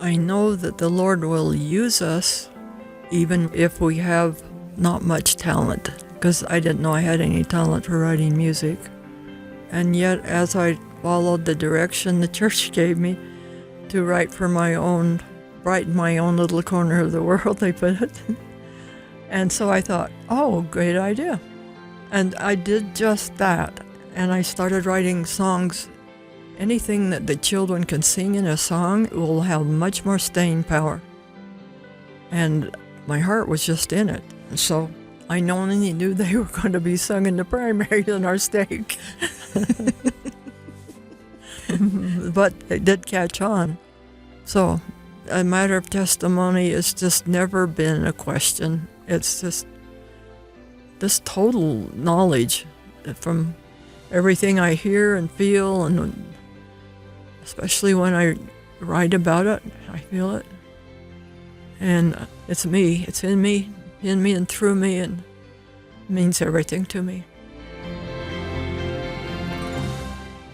I know that the Lord will use us even if we have not much talent, because I didn't know I had any talent for writing music. And yet, as I followed the direction the church gave me to write for my own, brighten my own little corner of the world, they put it. And so I thought, oh, great idea. And I did just that. And I started writing songs. Anything that the children can sing in a song will have much more staying power. And my heart was just in it. So I only knew they were going to be sung in the primary in our stake. But it did catch on. So a matter of testimony, it's just never been a question. It's just this total knowledge from everything I hear and feel, and especially when I write about it, I feel it. And it's me, it's in me and through me, and it means everything to me.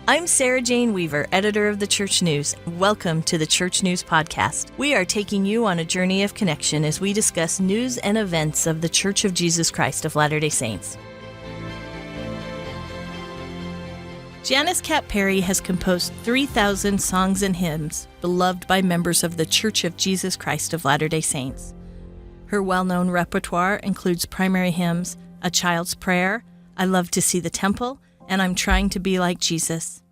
I'm Sarah Jane Weaver, editor of the Church News. Welcome to the Church News Podcast. We are taking you on a journey of connection as we discuss news and events of the Church of Jesus Christ of Latter-day Saints. Janice Kapp Perry has composed 3,000 songs and hymns beloved by members of the Church of Jesus Christ of Latter-day Saints. Her well-known repertoire includes primary hymns, A Child's Prayer, I Love to See the Temple, and I'm Trying to Be Like Jesus.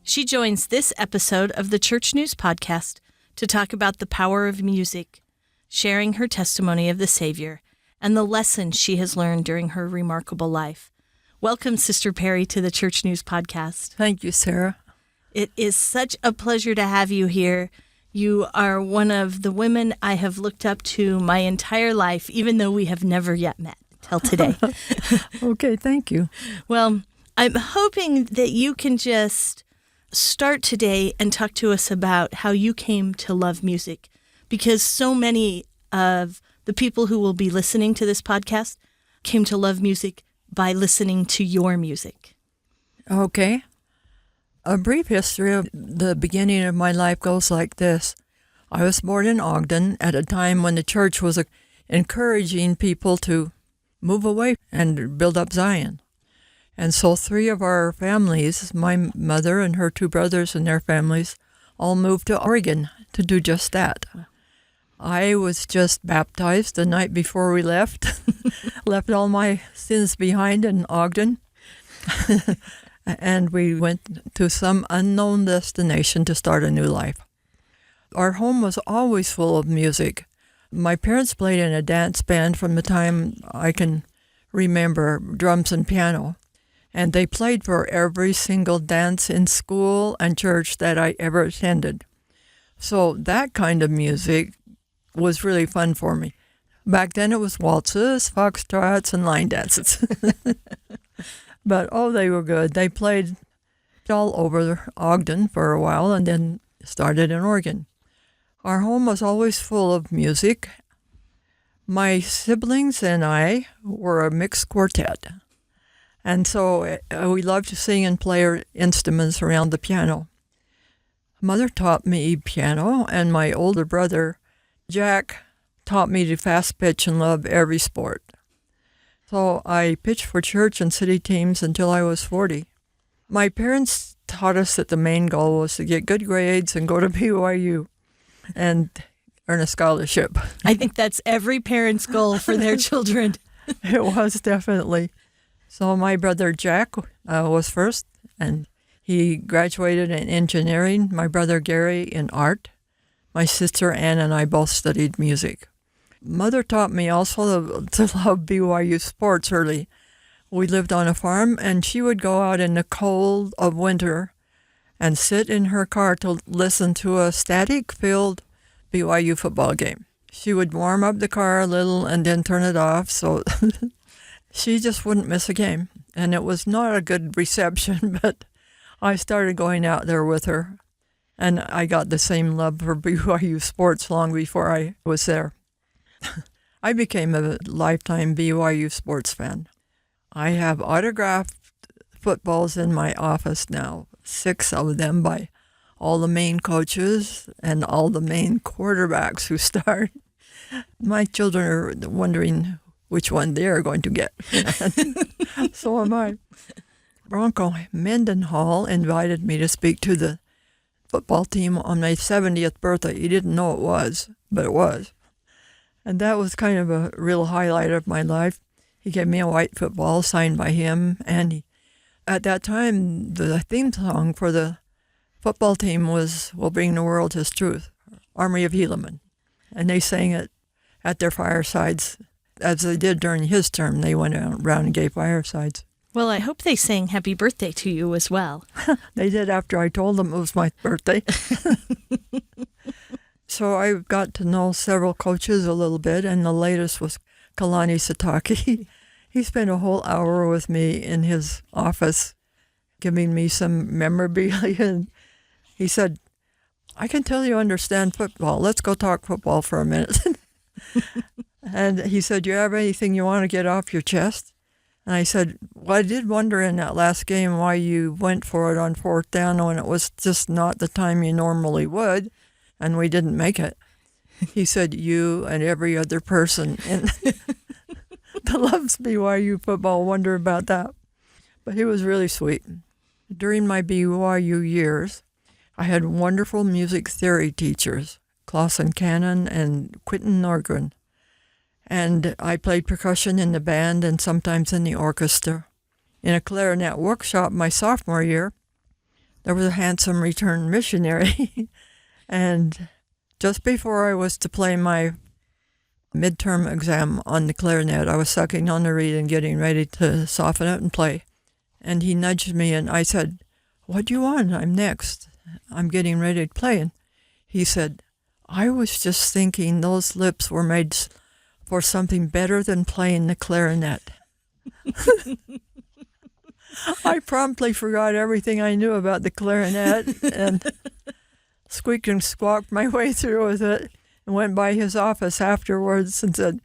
She joins this episode of the Church News Podcast to talk about the power of music, sharing her testimony of the Savior, and the lessons she has learned during her remarkable life. Welcome, Sister Perry, to the Church News Podcast. Thank you, Sarah. It is such a pleasure to have you here. You are one of the women I have looked up to my entire life, even though we have never yet met till today. Okay, thank you. Well, I'm hoping that you can just start today and talk to us about how you came to love music, because so many of the people who will be listening to this podcast came to love music by listening to your music. Okay. A brief history of the beginning of my life goes like this. I was born in Ogden at a time when the church was encouraging people to move away and build up Zion. And so 3 of our families, my mother and her 2 brothers and their families, all moved to Oregon to do just that. I was just baptized the night before we left, left all my sins behind in Ogden, and we went to some unknown destination to start a new life. Our home was always full of music. My parents played in a dance band from the time I can remember, drums and piano. And they played for every single dance in school and church that I ever attended. So that kind of music was really fun for me. Back then it was waltzes, foxtrots, and line dances. But, they were good. They played all over Ogden for a while and then started in Oregon. Our home was always full of music. My siblings and I were a mixed quartet. And so we loved to sing and play our instruments around the piano. Mother taught me piano, and my older brother, Jack, taught me to fast pitch and love every sport. So I pitched for church and city teams until I was 40. My parents taught us that the main goal was to get good grades and go to BYU and earn a scholarship. I think that's every parent's goal for their children. It was definitely. So my brother Jack was first, and he graduated in engineering. My brother Gary in art. My sister Ann and I both studied music. Mother taught me also to love BYU sports early. We lived on a farm, and she would go out in the cold of winter and sit in her car to listen to a static-filled BYU football game. She would warm up the car a little and then turn it off, so she just wouldn't miss a game. And it was not a good reception, but I started going out there with her. And I got the same love for BYU sports long before I was there. I became a lifetime BYU sports fan. I have autographed footballs in my office now, 6 of them by all the main coaches and all the main quarterbacks who start. My children are wondering which one they're going to get. So am I. Bronco Mendenhall invited me to speak to the football team on my 70th birthday. He didn't know it was, but it was. And that was kind of a real highlight of my life. He gave me a white football signed by him, and at that time, the theme song for the football team was "We'll Bring the World His Truth," Army of Helaman. And they sang it at their firesides, as they did during his term. They went around and gave firesides. Well, I hope they sang happy birthday to you as well. They did after I told them it was my birthday. So I got to know several coaches a little bit, and the latest was Kalani Sataki. He spent a whole hour with me in his office, giving me some memorabilia. He said, "I can tell you understand football. Let's go talk football for a minute." And he said, "Do you have anything you want to get off your chest?" And I said, "Well, I did wonder in that last game why you went for it on fourth down when it was just not the time you normally would, and we didn't make it." He said, "You and every other person that loves BYU football wonder about that." But he was really sweet. During my BYU years, I had wonderful music theory teachers, Clausen Cannon and Quentin Norgren. And I played percussion in the band and sometimes in the orchestra. In a clarinet workshop my sophomore year, there was a handsome returned missionary. And just before I was to play my midterm exam on the clarinet, I was sucking on the reed and getting ready to soften it and play. And he nudged me and I said, "What do you want? I'm next. I'm getting ready to play." And he said, "I was just thinking those lips were made for something better than playing the clarinet." I promptly forgot everything I knew about the clarinet and squeaked and squawked my way through with it and went by his office afterwards and said,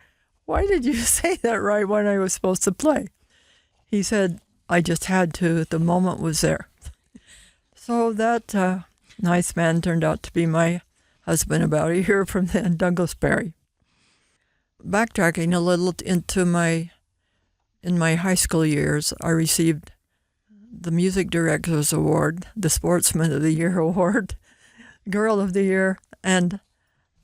"Why did you say that right when I was supposed to play?" He said, "I just had to. The moment was there." So that nice man turned out to be my husband about a year from then, Douglas Perry. Backtracking a little in my high school years, I received the Music Directors Award, the Sportsman of the Year Award, Girl of the Year, and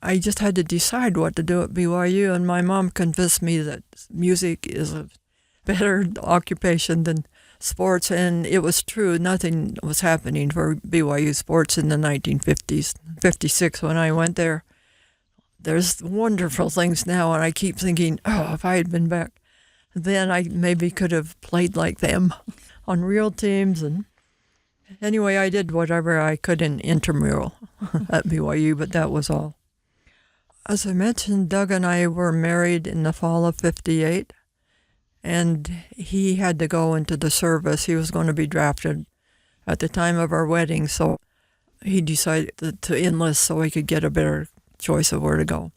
I just had to decide what to do at BYU, and my mom convinced me that music is a better occupation than sports, and it was true. Nothing was happening for BYU sports in the 1950s, 56 when I went there. There's wonderful things now, and I keep thinking, oh, if I had been back then, I maybe could have played like them on real teams. And anyway, I did whatever I could in intramural at BYU, but that was all. As I mentioned, Doug and I were married in the fall of 58, and he had to go into the service. He was going to be drafted at the time of our wedding, so he decided to enlist so he could get a better choice of where to go.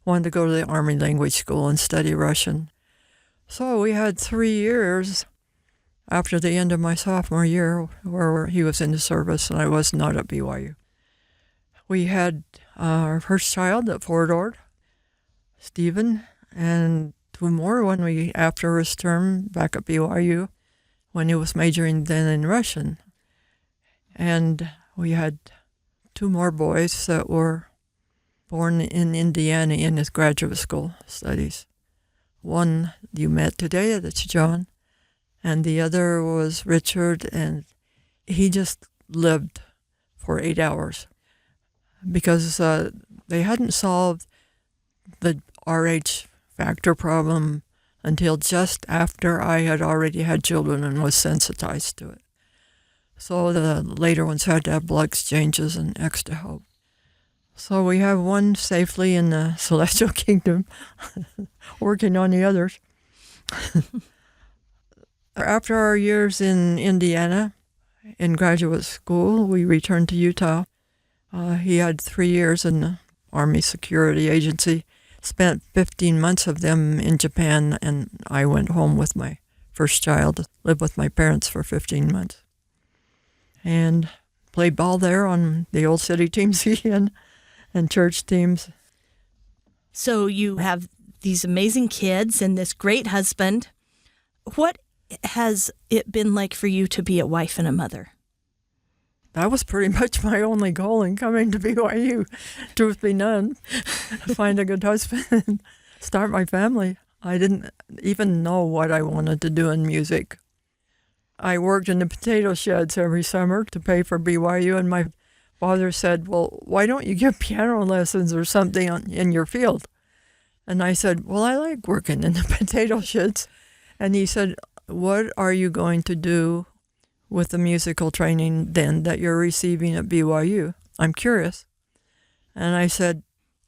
Wanted to go to the Army Language School and study Russian. So we had 3 years after the end of my sophomore year where he was in the service and I was not at BYU. We had our first child at Fort Ord, Stephen, and 2 more when we, after his term back at BYU, when he was majoring then in Russian. And we had 2 more boys that were born in Indiana in his graduate school studies. One you met today, that's John, and the other was Richard, and he just lived for 8 hours because they hadn't solved the RH factor problem until just after I had already had children and was sensitized to it. So the later ones had to have blood exchanges and extra help. So we have one safely in the Celestial Kingdom, working on the others. After our years in Indiana, in graduate school, we returned to Utah. He had 3 years in the Army Security Agency, spent 15 months of them in Japan, and I went home with my first child, lived with my parents for 15 months. And played ball there on the old city teams and church teams. So you have these amazing kids and this great husband. What has it been like for you to be a wife and a mother? That was pretty much my only goal in coming to BYU. Truth be known, find a good husband and start my family. I didn't even know what I wanted to do in music. I worked in the potato sheds every summer to pay for BYU, and my father said, well, why don't you get piano lessons or something in your field? And I said, well, I like working in the potato sheds. And he said, what are you going to do with the musical training then that you're receiving at BYU? I'm curious. And I said,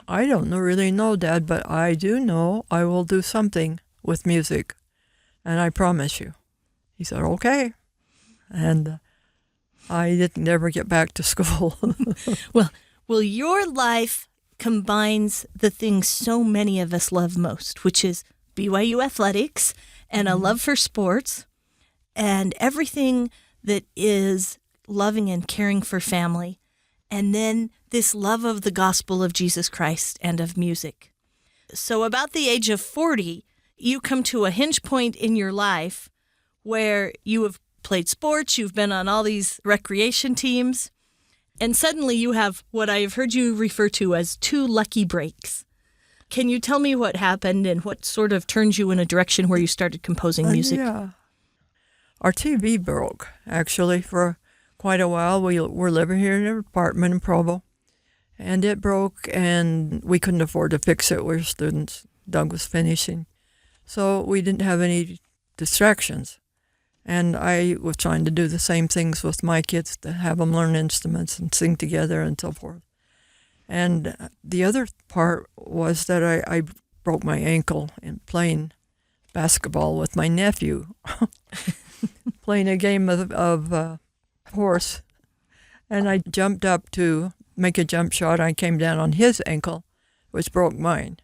I don't really know, Dad, but I do know I will do something with music, and I promise you. He said, okay. And I didn't ever get back to school. Well, your life combines the things so many of us love most, which is BYU athletics and a love for sports and everything that is loving and caring for family, and then this love of the gospel of Jesus Christ and of music. So about the age of 40, you come to a hinge point in your life where you have played sports, you've been on all these recreation teams, and suddenly you have what I've heard you refer to as 2 lucky breaks. Can you tell me what happened and what sort of turned you in a direction where you started composing music? Yeah. Our TV broke, actually, for quite a while. We were living here in an apartment in Provo, and it broke, and we couldn't afford to fix it. We were students. Doug was finishing. So we didn't have any distractions. And I was trying to do the same things with my kids, to have them learn instruments and sing together and so forth. And the other part was that I broke my ankle in playing basketball with my nephew, playing a game of horse. And I jumped up to make a jump shot. I came down on his ankle, which broke mine.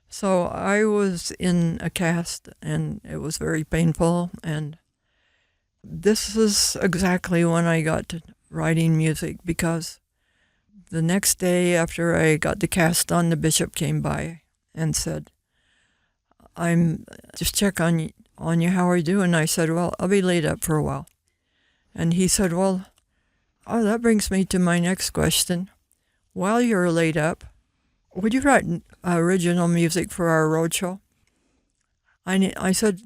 So I was in a cast, and it was very painful. And this is exactly when I got to writing music, because the next day after I got the cast on, the bishop came by and said, I'm just check on you, how are you doing? I said, well, I'll be laid up for a while. And he said, well, that brings me to my next question. While you're laid up, would you write original music for our roadshow? I said,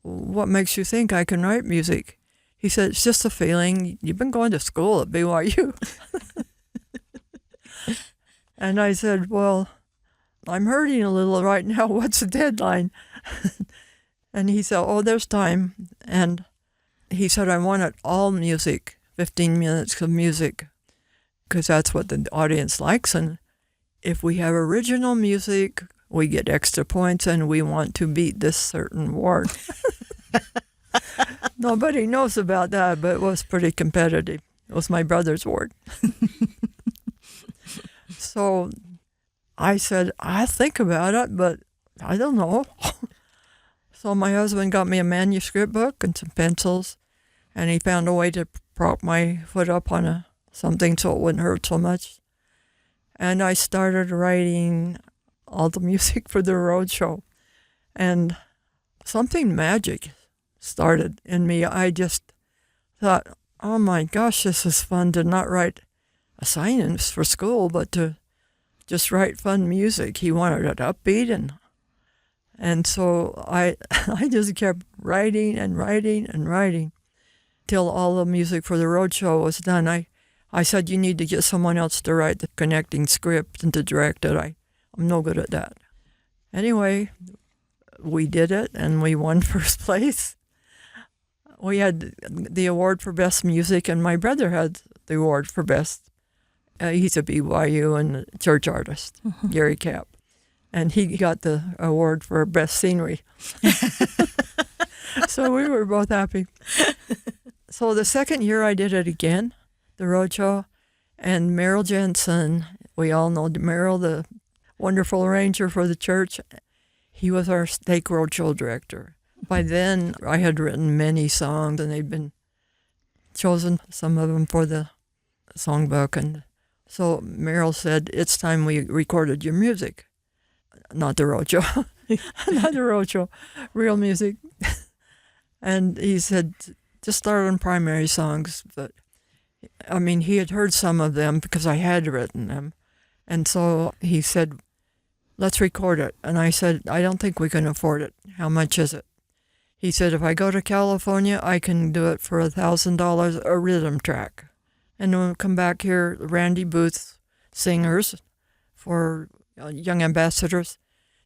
what makes you think I can write music? He said, it's just a feeling. You've been going to school at BYU. And I said, well, I'm hurting a little right now. What's the deadline? And he said, oh, there's time. And he said, I want it all music, 15 minutes of music, because that's what the audience likes. And if we have original music, we get extra points, and we want to beat this certain ward. Nobody knows about that, but it was pretty competitive. It was my brother's ward. So I said, I think about it, but I don't know. So my husband got me a manuscript book and some pencils, and he found a way to prop my foot up on something so it wouldn't hurt so much. And I started writing all the music for the roadshow. And something magic started in me. I just thought, oh my gosh, this is fun to not write assignments for school, but to just write fun music. He wanted it upbeat, and so I just kept writing and writing and writing till all the music for the roadshow was done. I said, you need to get someone else to write the connecting script and to direct it. I'm no good at that. Anyway, we did it, and we won first place. We had the award for best music, and my brother had the award for best. He's a BYU and church artist, Gary Kapp. And he got the award for best scenery. So we were both happy. So the second year I did it again, the roadshow, and Merrill Jensen, we all know Merrill, the wonderful arranger for the church, he was our stake roadshow director. By then, I had written many songs, and they'd been chosen, some of them for the songbook. And so Merrill said, it's time we recorded your music. Not the roadshow. Not the roadshow. Real music. And he said, just start on primary songs. But, I mean, he had heard some of them because I had written them. And so he said, let's record it. And I said, I don't think we can afford it. How much is it? He said, if I go to California, I can do it for $1,000 a rhythm track. And when we come back here, Randy Booth's singers for Young Ambassadors,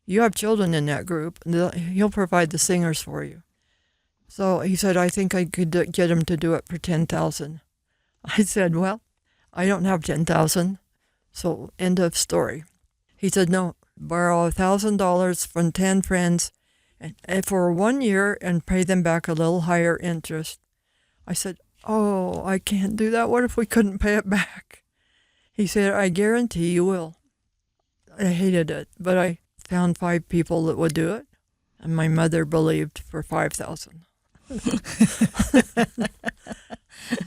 you have children in that group, and he'll provide the singers for you. So he said, I think I could get him to do it for $10,000. I said, well, I don't have $10,000, so end of story. He said, no, borrow $1,000 from 10 friends and for 1 year and pay them back a little higher interest. I said, oh, I can't do that. What if we couldn't pay it back? He said, I guarantee you will. I hated it, but I found 5 people that would do it, and my mother believed for $5,000.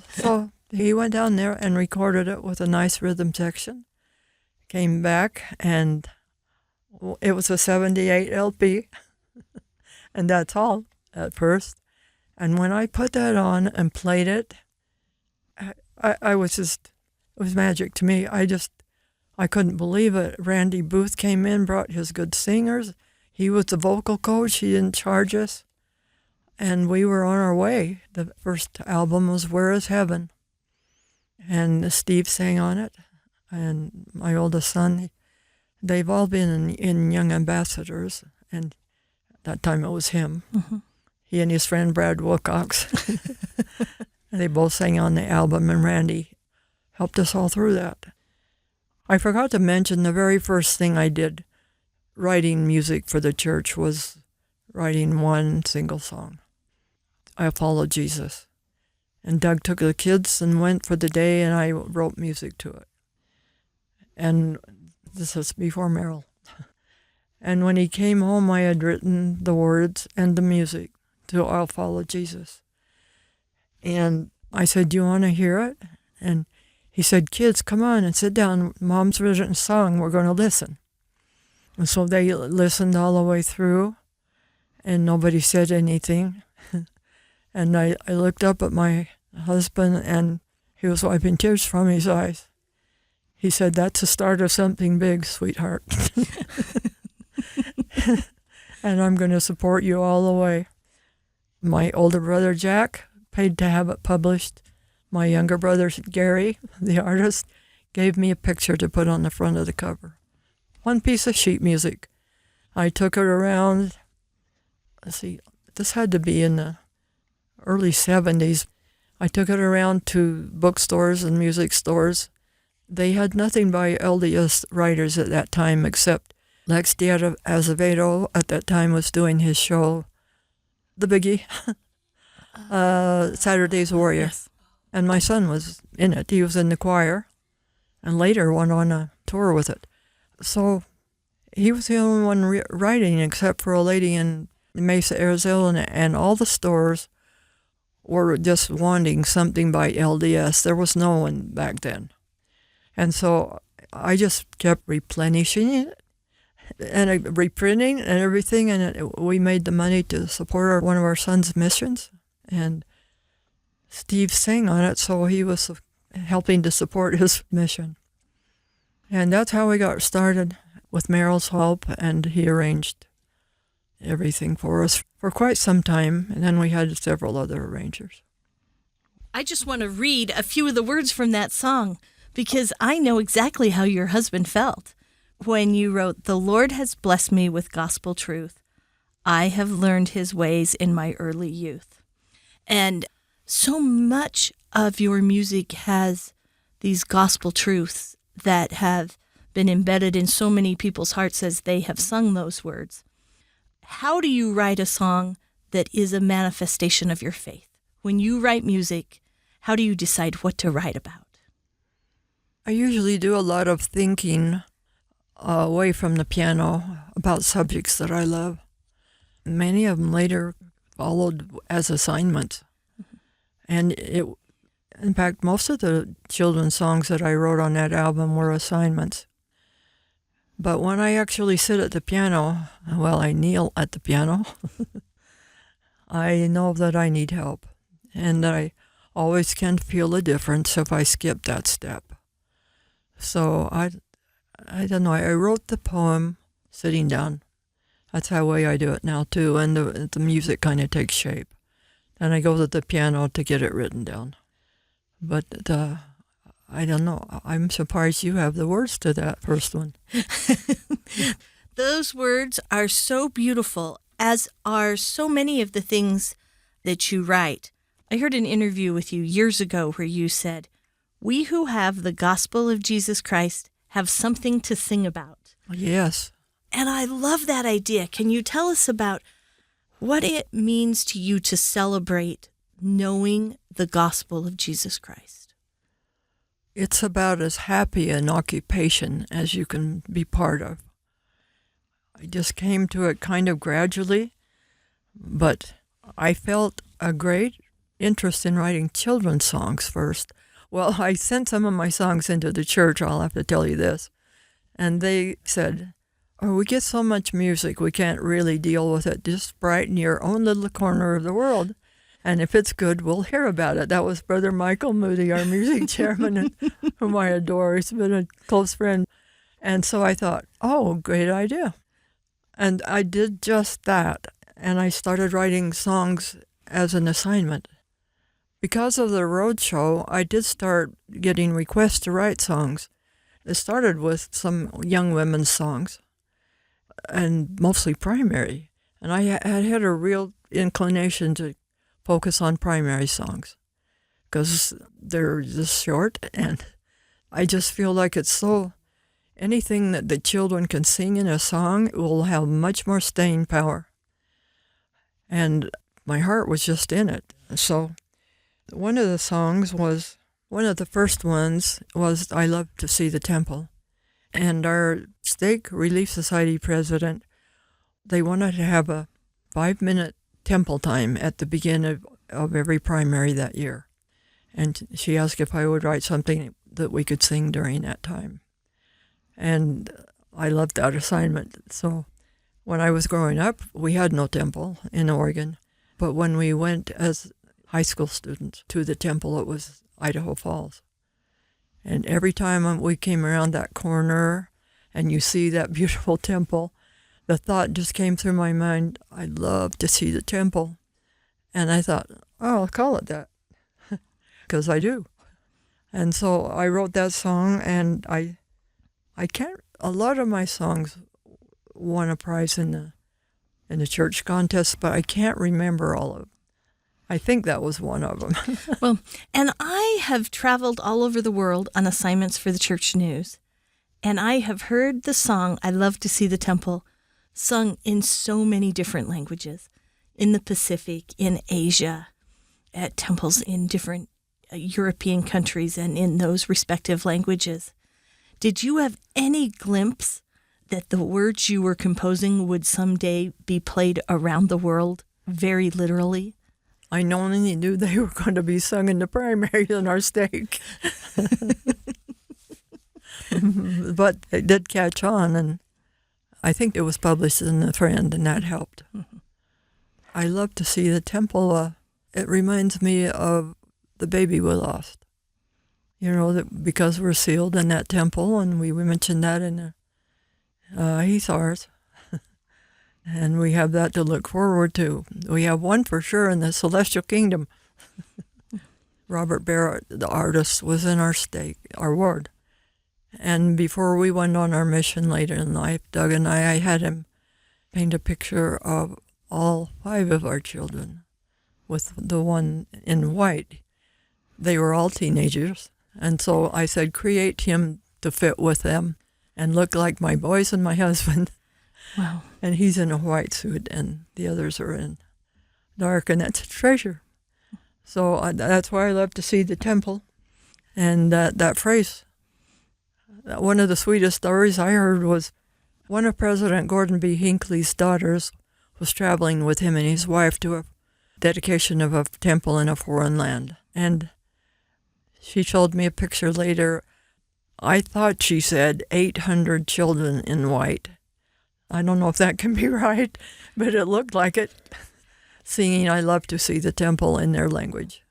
So he went down there and recorded it with a nice rhythm section. Came back, and it was a 78 LP, and that's all at first. And when I put that on and played it, I was just, it was magic to me. I couldn't believe it. Randy Booth came in, brought his good singers. He was the vocal coach. He didn't charge us. And we were on our way. The first album was Where Is Heaven? And Steve sang on it. And my oldest son, they've all been in Young Ambassadors. And at that time it was him. Mm-hmm. He and his friend Brad Wilcox. And they both sang on the album, and Randy helped us all through that. I forgot to mention the very first thing I did writing music for the church was writing one single song. I Follow Jesus. And Doug took the kids and went for the day, and I wrote music to it. And this was before Merrill. And when he came home, I had written the words and the music to I'll Follow Jesus. And I said, do you want to hear it? And he said, kids, come on and sit down. Mom's written a song. We're going to listen. And so they listened all the way through, and nobody said anything. And I looked up at my husband, and he was wiping tears from his eyes. He said, that's the start of something big, sweetheart. And I'm going to support you all the way. My older brother, Jack, paid to have it published. My younger brother, Gary, the artist, gave me a picture to put on the front of the cover. One piece of sheet music. I took it around, this had to be in the early 70s. I took it around to bookstores and music stores. They had nothing by LDS writers at that time except Lex Diaz Azevedo at that time was doing his show, The Biggie, Saturday's Warrior. Yes. And my son was in it. He was in the choir and later went on a tour with it. So he was the only one writing except for a lady in Mesa, Arizona, and all the stores were just wanting something by LDS. There was no one back then. And so I just kept replenishing it and reprinting and everything, and we made the money to support one of our son's missions. And Steve sang on it, so he was helping to support his mission. And that's how we got started, with Merrill's help, and he arranged everything for us for quite some time, and then we had several other arrangers. I just want to read a few of the words from that song, because I know exactly how your husband felt when you wrote, "The Lord has blessed me with gospel truth. I have learned his ways in my early youth." And so much of your music has these gospel truths that have been embedded in so many people's hearts as they have sung those words. How do you write a song that is a manifestation of your faith? When you write music, how do you decide what to write about? I usually do a lot of thinking away from the piano about subjects that I love. Many of them later followed as assignments. And In fact, most of the children's songs that I wrote on that album were assignments. But when I actually sit at the piano, well, I kneel at the piano, I know that I need help. And I always can feel a difference if I skip that step. So I don't know, I wrote the poem sitting down. That's how way I do it now too, and the music kind of takes shape. Then I go to the piano to get it written down. But I don't know, I'm surprised you have the words to that first one. Those words are so beautiful, as are so many of the things that you write. I heard an interview with you years ago where you said, "We who have the gospel of Jesus Christ have something to sing about." Yes. And I love that idea. Can you tell us about what it means to you to celebrate knowing the gospel of Jesus Christ? It's about as happy an occupation as you can be part of. I just came to it kind of gradually, but I felt a great interest in writing children's songs first. Well, I sent some of my songs into the church, I'll have to tell you this, and they said, "Oh, we get so much music, we can't really deal with it. Just brighten your own little corner of the world, and if it's good, we'll hear about it." That was Brother Michael Moody, our music chairman, whom I adore. He's been a close friend. And so I thought, oh, great idea. And I did just that, and I started writing songs as an assignment. Because of the roadshow, I did start getting requests to write songs. It started with some young women's songs, and mostly primary. And I had a real inclination to focus on primary songs because they're just short, and I just feel like it's so, anything that the children can sing in a song will have much more staying power. And my heart was just in it. So one of the songs was, one of the first ones was "I Love to See the Temple." And our Stake Relief Society president, they wanted to have a 5-minute temple time at the beginning of every primary that year. And she asked if I would write something that we could sing during that time. And I loved that assignment. So when I was growing up, we had no temple in Oregon. But when we went as high school students to the temple, it was Idaho Falls. And every time we came around that corner and you see that beautiful temple, the thought just came through my mind, I'd love to see the temple. And I thought, oh, I'll call it that, because I do. And so I wrote that song, and I can't, a lot of my songs won a prize in the church contest, but I can't remember all of them. I think that was one of them. Well, and I have traveled all over the world on assignments for the church news, and I have heard the song "I Love to See the Temple" sung in so many different languages, in the Pacific, in Asia, at temples in different European countries and in those respective languages. Did you have any glimpse that the words you were composing would someday be played around the world, very literally? I only knew they were going to be sung in the primaries in our stake. But they did catch on, and I think it was published in The Friend, and that helped. Mm-hmm. I love to see the temple. It reminds me of the baby we lost. You know, that because we're sealed in that temple, and we mentioned that in he's ours. And we have that to look forward to. We have one for sure in the celestial kingdom. Robert Barrett, the artist, was in our stake, our ward. And before we went on our mission later in life, Doug and I had him paint a picture of all 5 of our children, with the one in white. They were all teenagers. And so I said, create him to fit with them and look like my boys and my husband. Wow. And he's in a white suit, and the others are in dark, and that's a treasure. So that's why I love to see the temple. And that phrase, one of the sweetest stories I heard was one of President Gordon B. Hinckley's daughters was traveling with him and his wife to a dedication of a temple in a foreign land. And She showed me a picture later. I thought she said 800 children in white. I don't know if that can be right, but it looked like it. Singing, I love to see the temple in their language.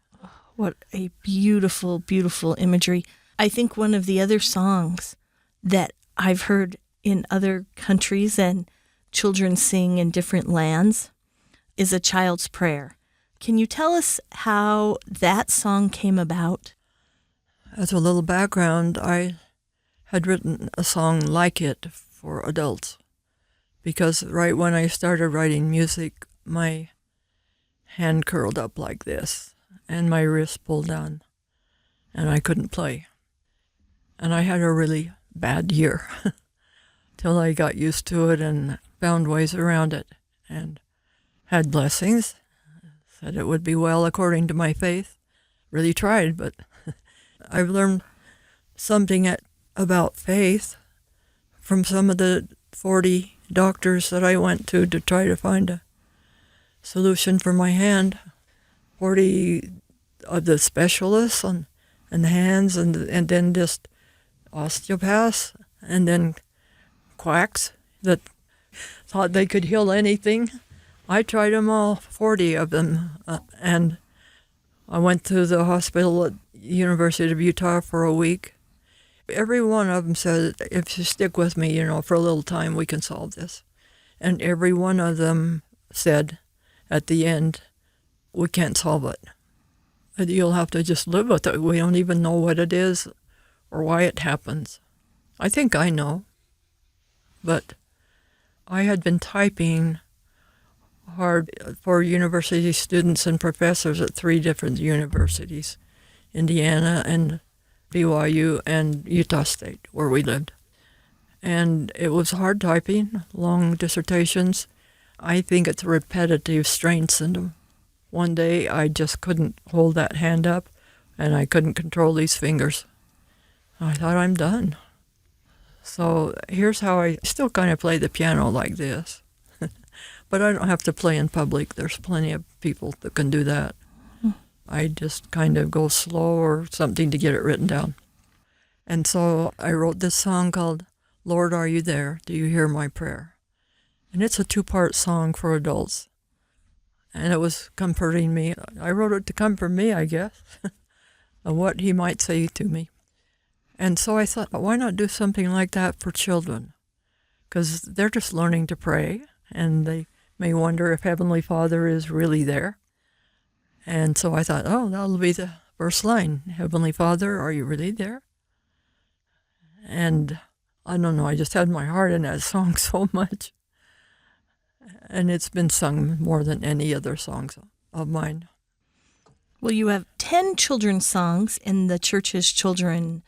What a beautiful, beautiful imagery. I think one of the other songs that I've heard in other countries and children sing in different lands is A Child's Prayer. Can you tell us how that song came about? As a little background, I had written a song like it for adults because right when I started writing music, my hand curled up like this and my wrist pulled down and I couldn't play. And I had a really bad year till I got used to it and found ways around it and had blessings, said it would be well according to my faith. Really tried, but I've learned something about faith from some of the 40 doctors that I went to try to find a solution for my hand. 40 of the specialists on the hands and then just osteopaths and then quacks that thought they could heal anything. I tried them all, 40 of them, and I went to the hospital at University of Utah for a week. Every one of them said, if you stick with me, for a little time, we can solve this. And every one of them said at the end, we can't solve it. You'll have to just live with it. We don't even know what it is or why it happens. I think I know, but I had been typing hard for university students and professors at 3 different universities, Indiana and BYU and Utah State, where we lived. And it was hard typing, long dissertations. I think it's repetitive strain syndrome. One day I just couldn't hold that hand up and I couldn't control these fingers. I thought, I'm done. So here's how I still kind of play the piano like this. But I don't have to play in public. There's plenty of people that can do that. I just kind of go slow or something to get it written down. And so I wrote this song called Lord, Are You There? Do You Hear My Prayer? And it's a 2-part song for adults. And it was comforting me. I wrote it to comfort me, I guess, of what he might say to me. And so I thought, why not do something like that for children? Because they're just learning to pray, and they may wonder if Heavenly Father is really there. And so I thought, that'll be the first line. Heavenly Father, are you really there? And I don't know, I just had my heart in that song so much. And it's been sung more than any other songs of mine. Well, you have 10 children's songs in the church's children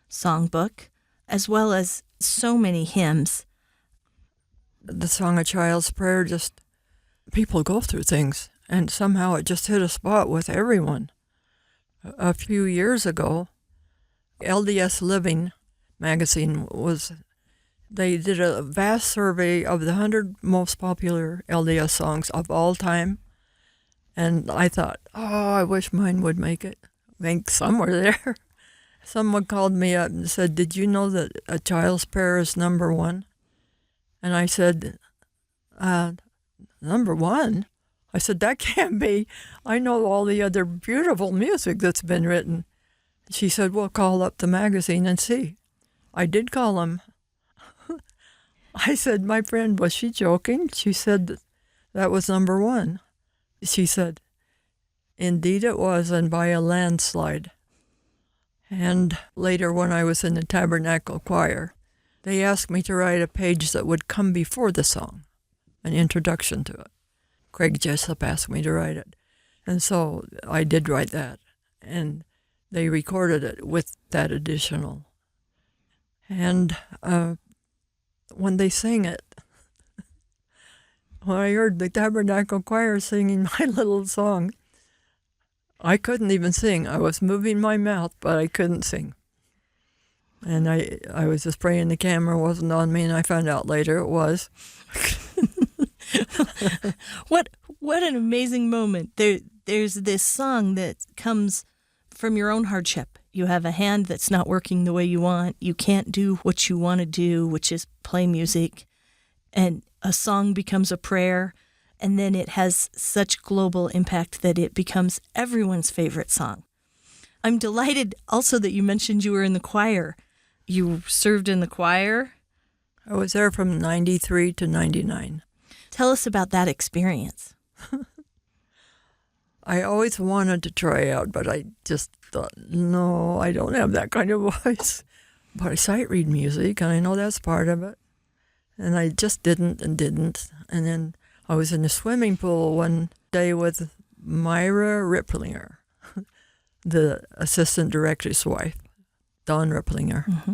songbook, as well as so many hymns. The song A Child's Prayer, just people go through things, and somehow it just hit a spot with everyone. A few years ago, LDS Living magazine they did a vast survey of the 100 most popular LDS songs of all time, and I thought, I wish mine would make it. I think some were there. Someone called me up and said, did you know that A Child's Prayer is number 1? And I said, number 1? I said, that can't be. I know all the other beautiful music that's been written. She said, well, call up the magazine and see. I did call them. I said, my friend, was she joking? She said that was number 1. She said, indeed it was, and by a landslide. And later when I was in the Tabernacle Choir, they asked me to write a page that would come before the song, an introduction to it. Craig Jessup asked me to write it. And so I did write that. And they recorded it with that additional. And when they sing it, when I heard the Tabernacle Choir singing my little song, I couldn't even sing. I was moving my mouth, but I couldn't sing. And I was just praying the camera wasn't on me, and I found out later it was. What an amazing moment. There's this song that comes from your own hardship. You have a hand that's not working the way you want. You can't do what you want to do, which is play music. And a song becomes a prayer. And then it has such global impact that it becomes everyone's favorite song. I'm delighted also that you mentioned you were in the choir. You served in the choir? I was there from 93 to 99. Tell us about that experience. I always wanted to try out, but I just thought, no, I don't have that kind of voice. But I sight read music, and I know that's part of it. And I just didn't. And then I was in a swimming pool one day with Myra Ripplinger, the assistant director's wife, Dawn Ripplinger. Mm-hmm.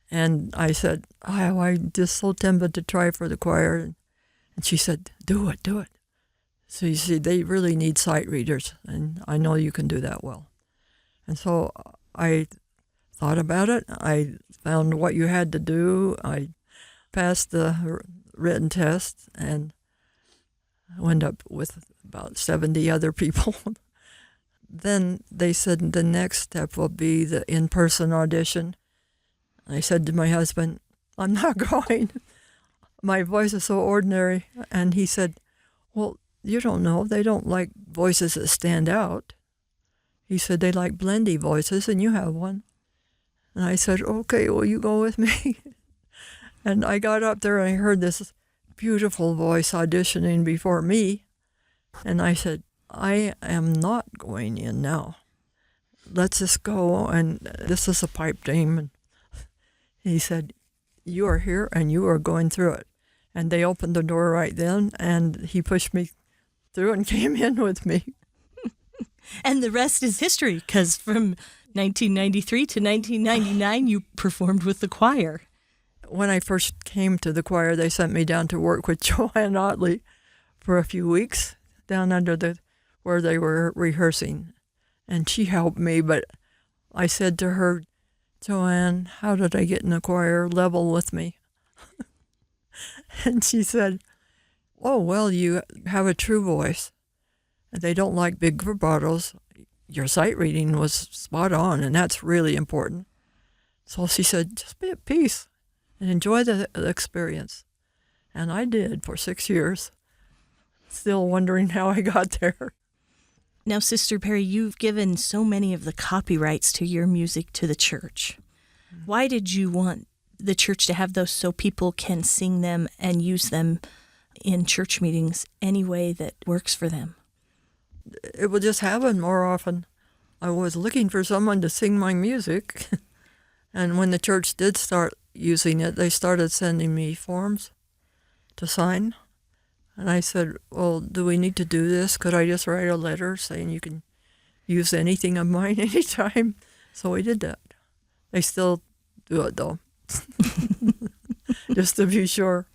And I said, I'm just so tempted to try for the choir. And she said, do it. So you see, they really need sight readers, and I know you can do that well. And so I thought about it. I found what you had to do. I passed the written test and went up with about 70 other people. Then they said the next step will be the in-person audition. I said to my husband, I'm not going. My voice is so ordinary. And he said, well, you don't know. They don't like voices that stand out. He said they like blendy voices, and you have one. And I said, okay, well, you go with me. And I got up there, and I heard this beautiful voice auditioning before me. And I said, I am not going in now. Let's just go, and this is a pipe dream. And he said, you are here, and you are going through it. And they opened the door right then, and he pushed me through and came in with me. And the rest is history, because from 1993 to 1999, you performed with the choir. When I first came to the choir, they sent me down to work with Joanne Otley for a few weeks down under where they were rehearsing. And she helped me, but I said to her, Joanne, how did I get in the choir? Level with me. And she said, oh, well, you have a true voice. They don't like big vibratos. Your sight reading was spot on, and that's really important. So she said, just be at peace and enjoy the experience. And I did for 6 years, still wondering how I got there. Now, Sister Perry, you've given so many of the copyrights to your music to the church. Why did you want the church to have those so people can sing them and use them in church meetings any way that works for them? It would just happen more often. I was looking for someone to sing my music. And when the church did start using it, they started sending me forms to sign. And I said, well, do we need to do this? Could I just write a letter saying you can use anything of mine anytime? So we did that. They still do it, though, just to be sure.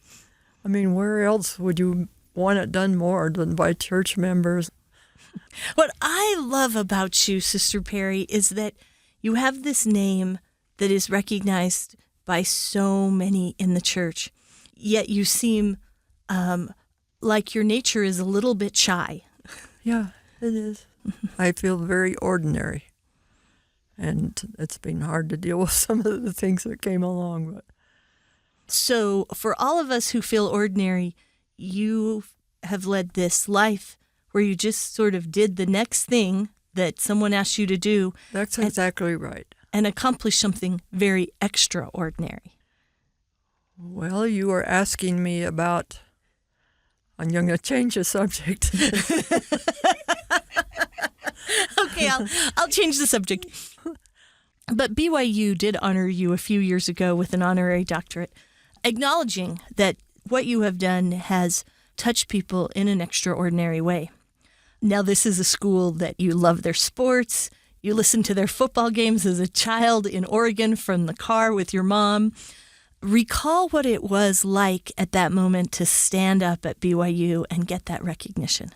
I mean, where else would you want it done more than by church members? What I love about you, Sister Perry, is that you have this name that is recognized by so many in the church, yet you seem like your nature is a little bit shy. Yeah, it is. I feel very ordinary. And it's been hard to deal with some of the things that came along. But so for all of us who feel ordinary, you have led this life where you just sort of did the next thing that someone asked you to do. That's exactly right. And accomplished something very extraordinary. Well, you were asking me about... I'm going to change the subject. Okay, I'll change the subject. But BYU did honor you a few years ago with an honorary doctorate, acknowledging that what you have done has touched people in an extraordinary way. Now, this is a school that you love their sports. You listened to their football games as a child in Oregon from the car with your mom. Recall what it was like at that moment to stand up at BYU and get that recognition.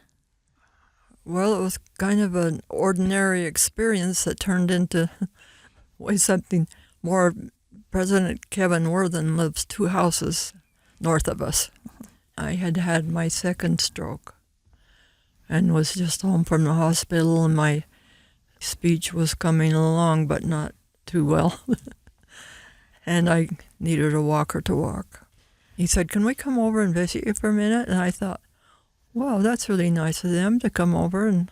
Well, it was kind of an ordinary experience that turned into something more. President Kevin Worthen lives 2 houses north of us. I had had my second stroke and was just home from the hospital, and my speech was coming along, but not too well. And I needed a walker to walk. He said, "Can we come over and visit you for a minute?" And I thought, wow, that's really nice of them to come over and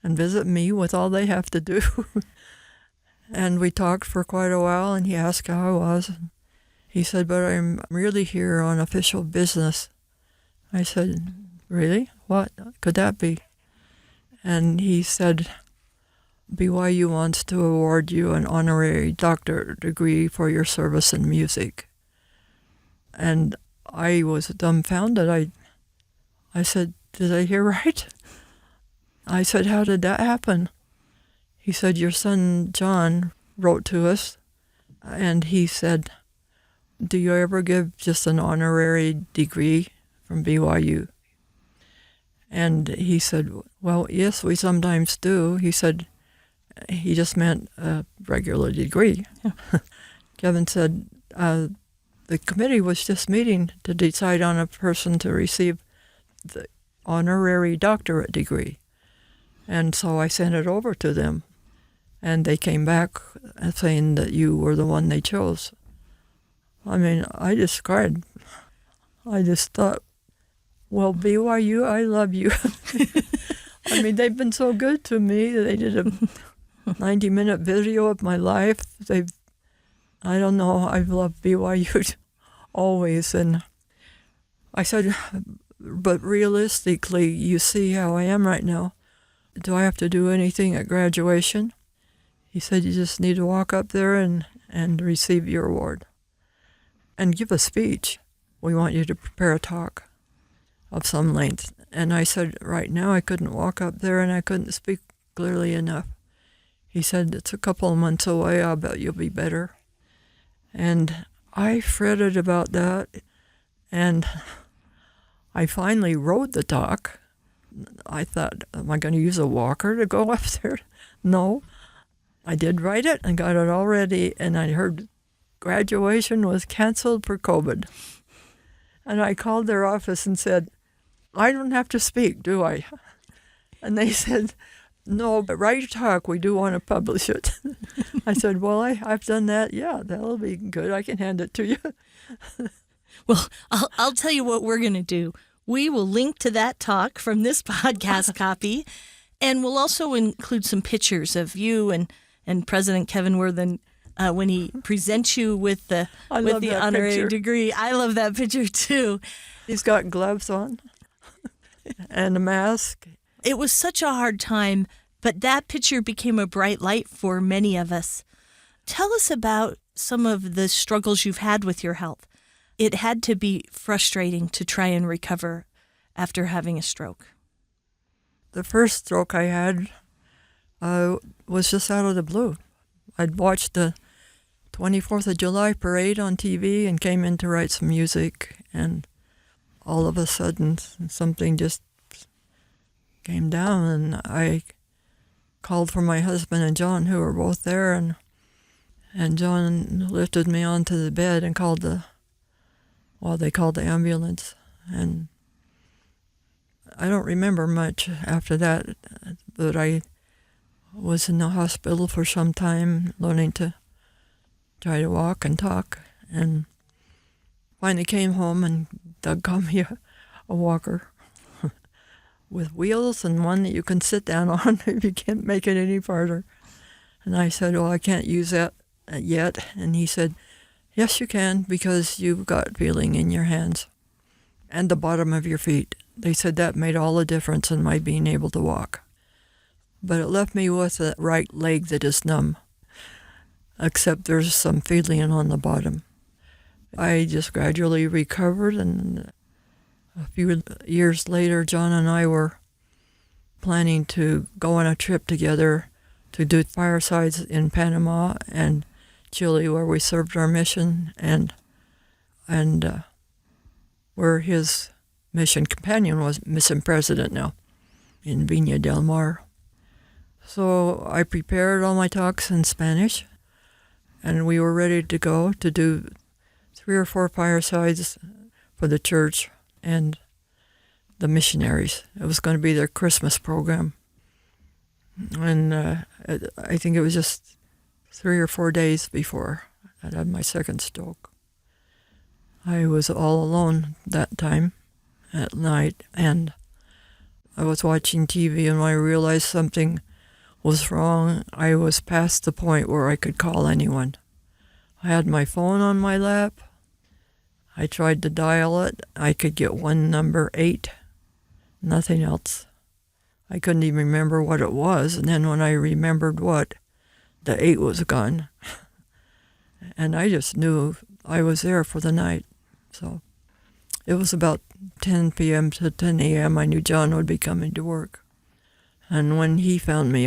visit me with all they have to do. And we talked for quite a while, and he asked how I was. He said, "But I'm really here on official business." I said, "Really? What could that be?" And he said, "BYU wants to award you an honorary doctorate degree for your service in music." And I was dumbfounded. I said, "Did I hear right?" I said, "How did that happen?" He said, "Your son John wrote to us, and he said, 'Do you ever give just an honorary degree from BYU?'" And he said, "Well, yes, we sometimes do." He said, he just meant a regular degree. Yeah. Kevin said, the committee was just meeting to decide on a person to receive the honorary doctorate degree. And so I sent it over to them, and they came back saying that you were the one they chose. I mean, I just cried. I just thought, well, BYU, I love you. I mean, they've been so good to me. They did a 90-minute video of my life. I don't know, I've loved BYU always. And I said, "But realistically, you see how I am right now. Do I have to do anything at graduation?" He said, "You just need to walk up there and receive your award and give a speech. We want you to prepare a talk of some length." And I said, right now I couldn't walk up there and I couldn't speak clearly enough. He said, "It's a couple of months away. I'll bet you'll be better." And I fretted about that, and I finally wrote the talk. I thought, am I going to use a walker to go up there? No. I did write it and got it all ready, and I heard graduation was canceled for COVID. And I called their office and said, "I don't have to speak, do I?" And they said, "No, but write your talk. We do want to publish it." I said, "Well, I've done that. Yeah, that'll be good. I can hand it to you." Well, I'll tell you what we're going to do. We will link to that talk from this podcast copy, and we'll also include some pictures of you and President Kevin Worthen when he presents you with the honorary degree. I love that picture too. He's got gloves on and a mask. It was such a hard time, but that picture became a bright light for many of us. Tell us about some of the struggles you've had with your health. It had to be frustrating to try and recover after having a stroke. The first stroke I had was just out of the blue. I'd watched the 24th of July parade on TV and came in to write some music, and all of a sudden something just came down, and I called for my husband and John, who were both there, and John lifted me onto the bed and they called the ambulance. And I don't remember much after that, but I was in the hospital for some time, learning to try to walk and talk, and finally came home, and Doug got me a walker with wheels and one that you can sit down on if you can't make it any farther. And I said, "Well, I can't use that yet." And he said, "Yes, you can, because you've got feeling in your hands and the bottom of your feet." They said that made all the difference in my being able to walk. But it left me with a right leg that is numb, except there's some feeling on the bottom. I just gradually recovered, and a few years later, John and I were planning to go on a trip together to do firesides in Panama and Chile, where we served our mission, and where his mission companion was mission president now in Viña del Mar. So I prepared all my talks in Spanish, and we were ready to go to do 3 or 4 firesides for the church and the missionaries. It was going to be their Christmas program. And I think it was just 3 or 4 days before I had my second stroke. I was all alone that time at night, and I was watching TV, and when I realized something was wrong, I was past the point where I could call anyone. I had my phone on my lap. I tried to dial it. I could get one number, 8, nothing else. I couldn't even remember what it was, and then when I remembered what, the 8 was gone. And I just knew I was there for the night. So it was about 10 p.m. to 10 a.m. I knew John would be coming to work. And when he found me,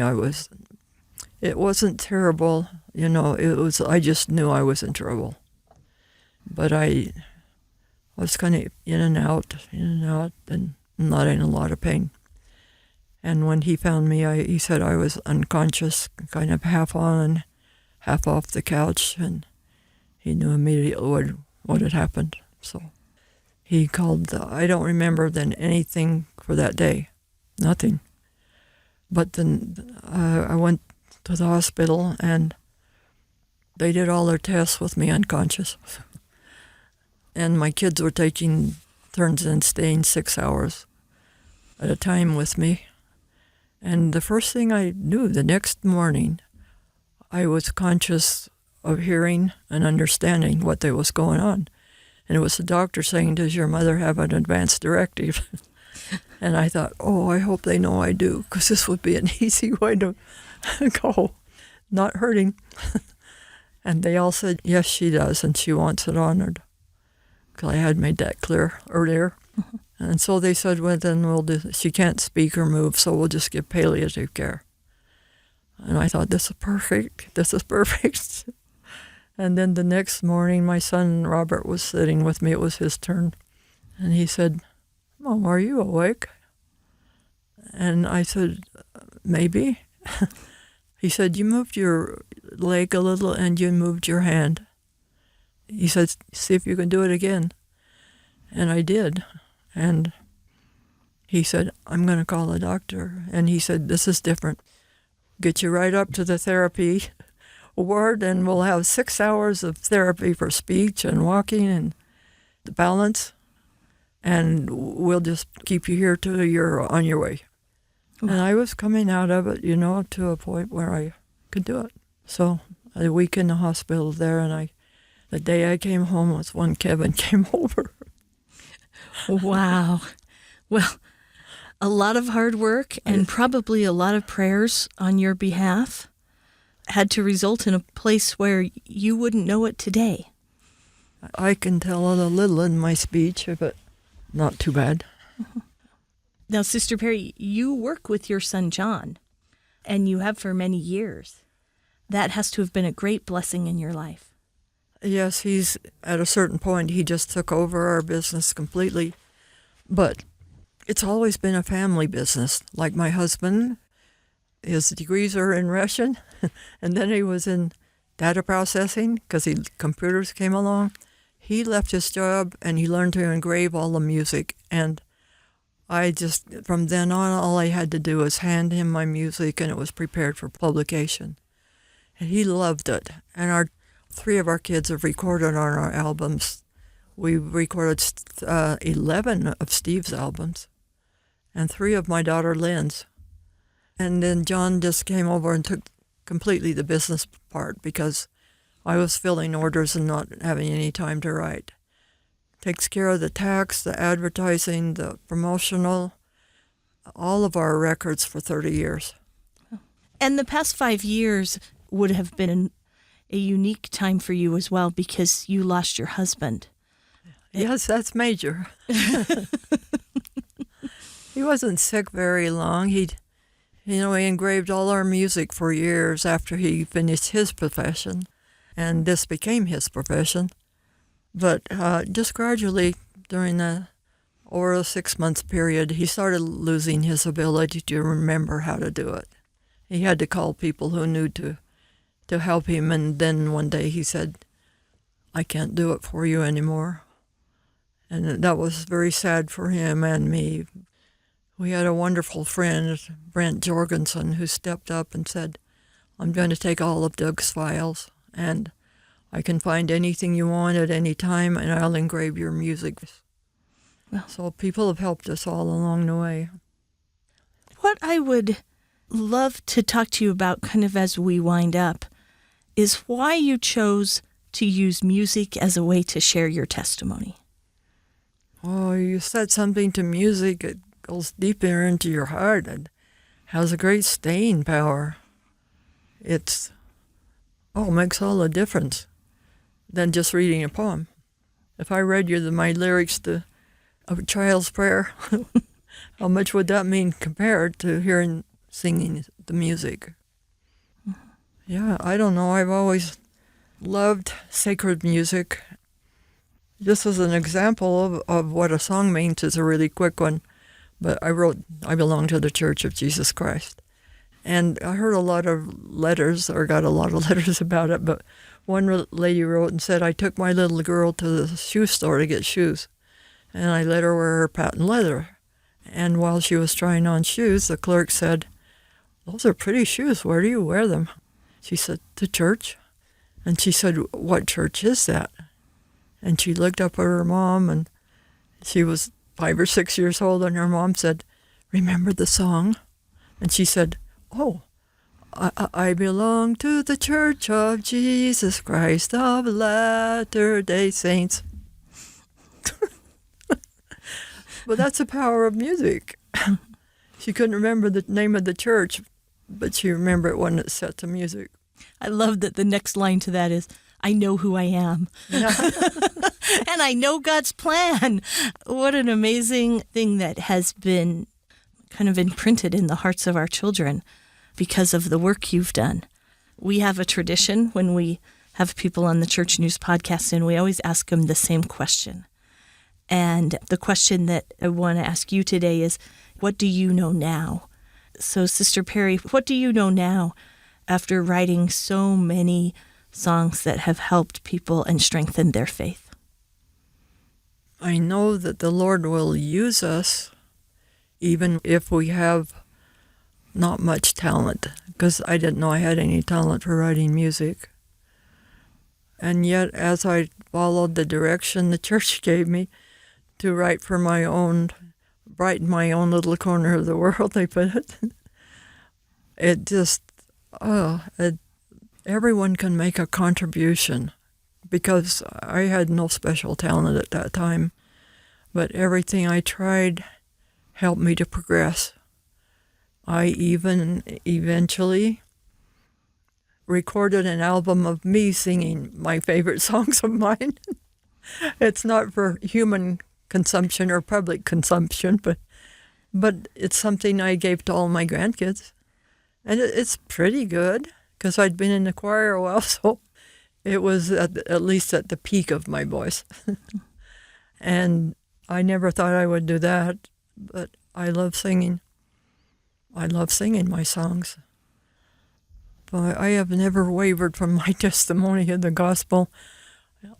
it wasn't terrible, I just knew I was in trouble. But I was kind of in and out, and not in a lot of pain. And when he found me, he said I was unconscious, kind of half on, half off the couch, and he knew immediately what had happened. So he called, I don't remember then anything for that day, nothing. But then I went to the hospital, and they did all their tests with me unconscious. And my kids were taking turns in staying 6 hours at a time with me. And the first thing I knew, the next morning, I was conscious of hearing and understanding what there was going on. And it was the doctor saying, "Does your mother have an advance directive?" And I thought, oh, I hope they know I do, because this would be an easy way to go, not hurting. And they all said, yes, she does, and she wants it honored, because I had made that clear earlier. Mm-hmm. And so they said, well, then she can't speak or move, so we'll just give palliative care. And I thought, this is perfect. And then the next morning, my son Robert was sitting with me. It was his turn. And he said, "Mom, are you awake?" And I said, "Maybe." He said, "You moved your leg a little and you moved your hand." He said, "See if you can do it again." And I did. And he said, "I'm going to call a doctor." And he said, "This is different. Get you right up to the therapy ward, and we'll have 6 hours of therapy for speech and walking and the balance. And we'll just keep you here till you're on your way." And I was coming out of it, to a point where I could do it. So a week in the hospital there, and the day I came home was when Kevin came over. Wow. Well, a lot of hard work and probably a lot of prayers on your behalf had to result in a place where you wouldn't know it today. I can tell it a little in my speech, but not too bad. Now, Sister Perry, you work with your son John, and you have for many years. That has to have been a great blessing in your life. Yes, he's at a certain point, he just took over our business completely. But it's always been a family business. Like my husband, his degrees are in Russian, and then he was in data processing because computers came along. He left his job and he learned to engrave all the music. And from then on, all I had to do was hand him my music, and it was prepared for publication. And he loved it. And 3 of our kids have recorded on our albums. We recorded 11 of Steve's albums, and 3 of my daughter Lynn's. And then John just came over and took completely the business part, because I was filling orders and not having any time to write. Takes care of the tax, the advertising, the promotional, all of our records for 30 years. And the past 5 years would have been a unique time for you as well, because you lost your husband. Yes, that's major. He wasn't sick very long. He engraved all our music for years after he finished his profession, and this became his profession. But just gradually, during over a 6-month period, he started losing his ability to remember how to do it. He had to call people who knew to help him, and then one day he said, "I can't do it for you anymore." And that was very sad for him and me. We had a wonderful friend, Brent Jorgensen, who stepped up and said, I'm going to take all of Doug's files, and I can find anything you want at any time, and I'll engrave your music. Well, so people have helped us all along the way. What I would love to talk to you about kind of as we wind up is why you chose to use music as a way to share your testimony. Oh, you said something to music, it goes deeper into your heart. It has a great staying power. It makes all the difference than just reading a poem. If I read you my lyrics to a child's prayer, how much would that mean compared to singing the music? Yeah, I don't know. I've always loved sacred music. Just as an example of what a song means is a really quick one. But I belong to the Church of Jesus Christ. And I heard a lot of letters, or got a lot of letters about it, but one lady wrote and said, I took my little girl to the shoe store to get shoes, and I let her wear her patent leather. And while she was trying on shoes, the clerk said, those are pretty shoes, where do you wear them? She said, to church. And she said, what church is that? And she looked up at her mom, and she was 5 or 6 years old, and her mom said, remember the song? And she said, oh, I belong to the Church of Jesus Christ of Latter-day Saints. But that's the power of music. She couldn't remember the name of the church, but she remembered it when it's set to music. I love that the next line to that is, I know who I am. Yeah. And I know God's plan. What an amazing thing that has been kind of imprinted in the hearts of our children because of the work you've done. We have a tradition when we have people on the Church News podcast, and we always ask them the same question. And the question that I want to ask you today is, what do you know now? So, Sister Perry, what do you know now after writing so many songs that have helped people and strengthened their faith? I know that the Lord will use us even if we have not much talent, because I didn't know I had any talent for writing music. And yet, as I followed the direction the church gave me to write for my own, brighten my own little corner of the world, they put it, it just, everyone can make a contribution, because I had no special talent at that time, but everything I tried helped me to progress. I even eventually recorded an album of me singing my favorite songs of mine. It's not for human consumption or public consumption, but it's something I gave to all my grandkids. And it's pretty good, because I'd been in the choir a while, so it was at least at the peak of my voice. And I never thought I would do that, but I love singing. I love singing my songs. But I have never wavered from my testimony of the gospel.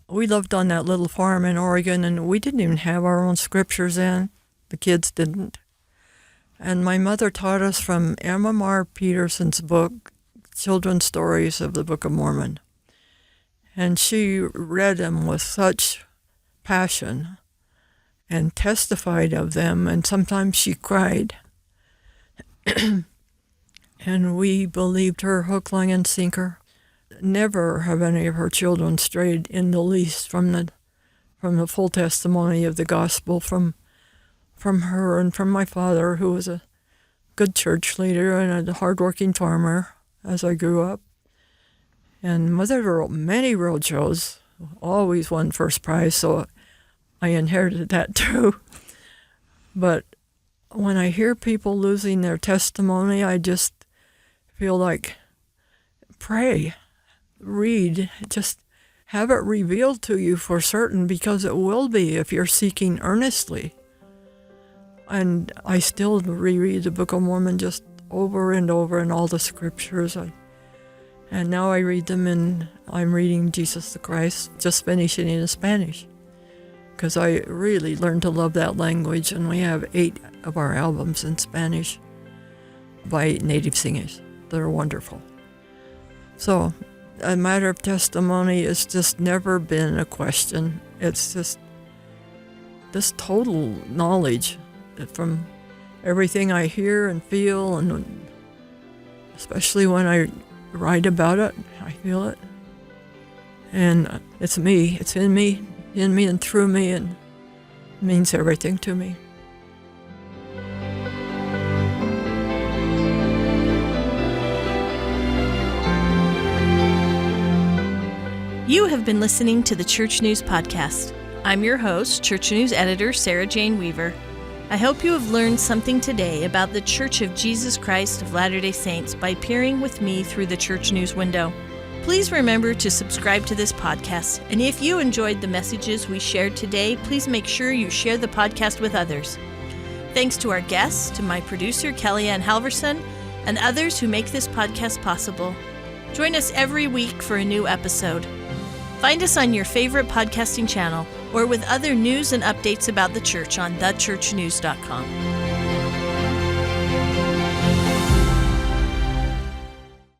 We lived on that little farm in Oregon, and we didn't even have our own scriptures then. The kids didn't. And my mother taught us from M.M.R. Peterson's book, Children's Stories of the Book of Mormon. And she read them with such passion and testified of them, and sometimes she cried. And we believed her hook, line, and sinker. Never have any of her children strayed in the least from the full testimony of the gospel from her and from my father, who was a good church leader and a hardworking farmer as I grew up. And Mother wrote many roadshows, always won first prize, so I inherited that too. But when I hear people losing their testimony, I just feel like, pray, read, just have it revealed to you for certain, because it will be if you're seeking earnestly. And I still reread the Book of Mormon just over and over in all the scriptures. And now I read them, and I'm reading Jesus the Christ, just finishing in Spanish, because I really learned to love that language. And we have 8 of our albums in Spanish by native singers that are wonderful. So a matter of testimony has just never been a question. It's just this total knowledge from everything I hear and feel, and especially when I write about it, I feel it. And it's me, it's in me and through me, and it means everything to me. You have been listening to the Church News Podcast. I'm your host, Church News editor Sarah Jane Weaver. I hope you have learned something today about the Church of Jesus Christ of Latter-day Saints by peering with me through the Church News window. Please remember to subscribe to this podcast, and if you enjoyed the messages we shared today, please make sure you share the podcast with others. Thanks to our guests, to my producer, Kellyanne Halverson, and others who make this podcast possible. Join us every week for a new episode. Find us on your favorite podcasting channel or with other news and updates about the church on thechurchnews.com.